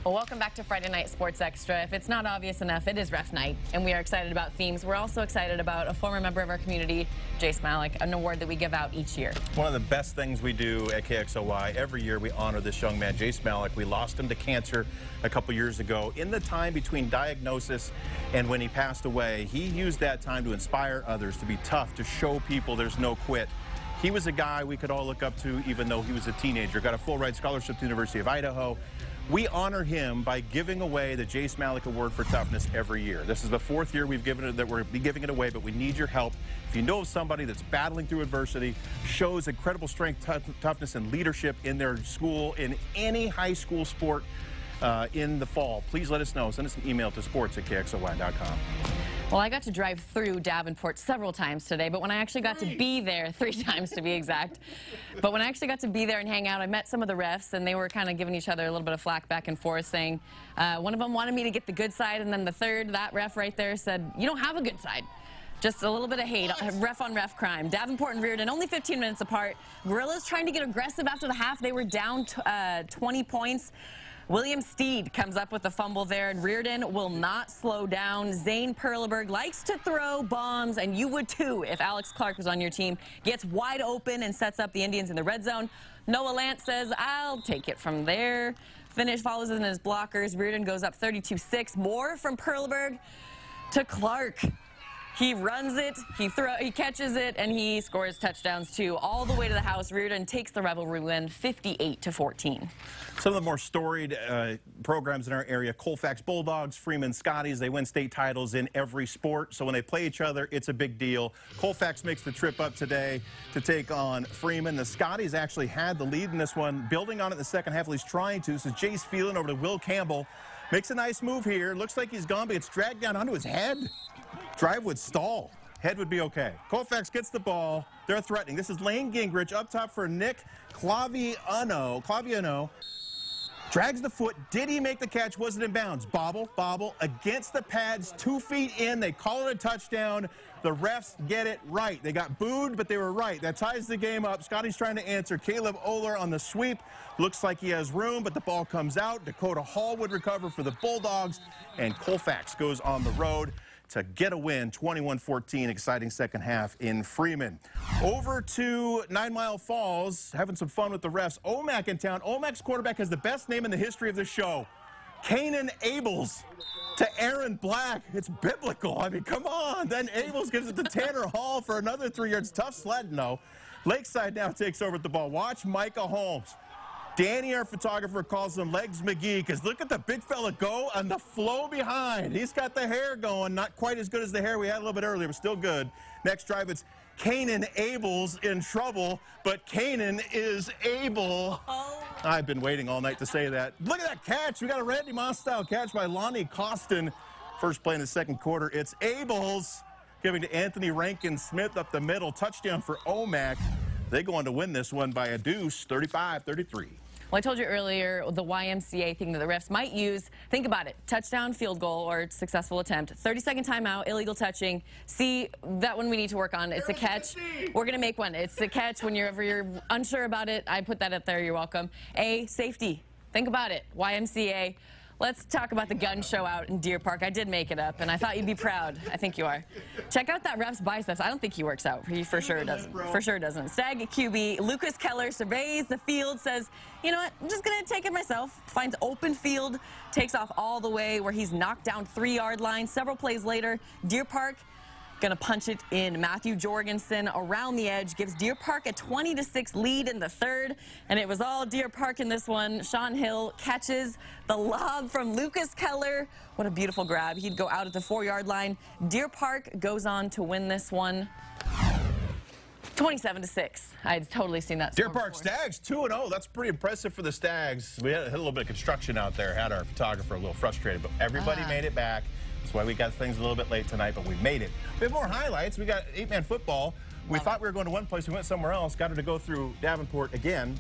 Well, welcome back to Friday Night Sports Extra. If it's not obvious enough, it is ref night, and we are excited about themes. We're also excited about a former member of our community, Jace Malik, an award that we give out each year. One of the best things we do at KXLY, every year we honor this young man, Jace Malik. We lost him to cancer a couple years ago. In the time between diagnosis and when he passed away, he used that time to inspire others, to be tough, to show people there's no quit. He was a guy we could all look up to even though he was a teenager. Got a full-ride scholarship to the University of Idaho. We honor him by giving away the Jace Malik Award for Toughness every year. This is the fourth year we've given it, that we're giving it away, but we need your help. If you know of somebody that's battling through adversity, shows incredible strength, toughness, and leadership in their school, in any high school sport in the fall, please let us know. Send us an email to sports@kxly.com. Well, I got to drive through Davenport several times today, but when I actually got to be there, 3 times to be exact, but when I actually got to be there and hang out, I met some of the refs, and they were kind of giving each other a little bit of flack back and forth, saying one of them wanted me to get the good side, and then the third, that ref right there, said, you don't have a good side. Just a little bit of hate, ref on ref crime. Davenport and Reardon only 15 minutes apart. Gorillas trying to get aggressive after the half. They were down 20 points. William Steed comes up with the fumble there, and Reardon will not slow down. Zane Perleberg likes to throw bombs, and you would too if Alex Clark was on your team. Gets wide open and sets up the Indians in the red zone. Noah Lance says, I'll take it from there. Finish follows in his blockers. Reardon goes up 32-6. More from Perleberg to Clark. He runs it, he catches it, and he scores touchdowns too. All the way to the house. Reardon takes the rivalry win 58-14. Some of the more storied programs in our area, Colfax Bulldogs, Freeman Scotties, they win state titles in every sport. So when they play each other, it's a big deal. Colfax makes the trip up today to take on Freeman. The Scotties actually had the lead in this one, building on it in the second half, at least trying to. So Jace Phelan over to Will Campbell. Makes a nice move here. Looks like he's gone, but it's dragged down onto his head. Drive would stall. Head would be okay. Colfax gets the ball. They're threatening. This is Lane Gingrich up top for Nick Claviano. Drags the foot. Did he make the catch? Was it in bounds? Bobble against the pads, 2 feet in. They call it a touchdown. The refs get it right. They got booed, but they were right. That ties the game up. Scotty's trying to answer. Caleb Oler on the sweep. Looks like he has room, but the ball comes out. Dakota Hall would recover for the Bulldogs, and Colfax goes on the road to get a win, 21-14, exciting second half in Freeman. Over to 9 Mile Falls, having some fun with the refs. Omak in town. Omak's quarterback has the best name in the history of the show. Kanan Abels to Aaron Black. It's biblical. I mean, come on. Then Abels gives it to Tanner Hall for another 3 yards. Tough sledding, though. Lakeside now takes over with the ball. Watch Micah Holmes. Danny, our photographer, calls him Legs McGee, because look at the big fella go on the flow behind. He's got the hair going. Not quite as good as the hair we had a little bit earlier, but still good. Next drive, it's Kanan Abels in trouble, but Kanan is able. Oh. I've been waiting all night to say that. Look at that catch. We got a Randy Moss-style catch by Lonnie Costin. First play in the second quarter. It's Abels giving to Anthony Rankin-Smith up the middle. Touchdown for Omak. They go on to win this one by a deuce, 35-33. Well, I told you earlier the YMCA thing that the refs might use. Think about it. Touchdown, field goal, or successful attempt. 30-second timeout, illegal touching. See, that one we need to work on. It's a catch. We're going to make one. It's a catch. Whenever you're unsure about it, I put that up there. You're welcome. A, safety. Think about it. YMCA. Let's talk about the gun show out in Deer Park. I did make it up, and I thought you'd be proud. I think you are. Check out that ref's biceps. I don't think he works out. He for sure doesn't. For sure doesn't. Stag QB Lucas Keller surveys the field, says, you know what, I'm just going to take it myself. Finds open field, takes off all the way where he's knocked down 3-yard line. Several plays later, Deer Park going to punch it in. Matthew Jorgensen around the edge gives Deer Park a 20-6 lead in the third, and it was all Deer Park in this one. Sean Hill catches the lob from Lucas Keller. What a beautiful grab. He'd go out at the 4-yard line. Deer Park goes on to win this one 27-6. I had totally seen that. Deer Park Stags 2-0. That's pretty impressive for the Stags. We had a little bit of construction out there. Had our photographer a little frustrated, but everybody made it back. That's why we got things a little bit late tonight, but we made it. We have more highlights. We got 8-man football. We thought we were going to one place. We went somewhere else. Got her to go through Davenport again.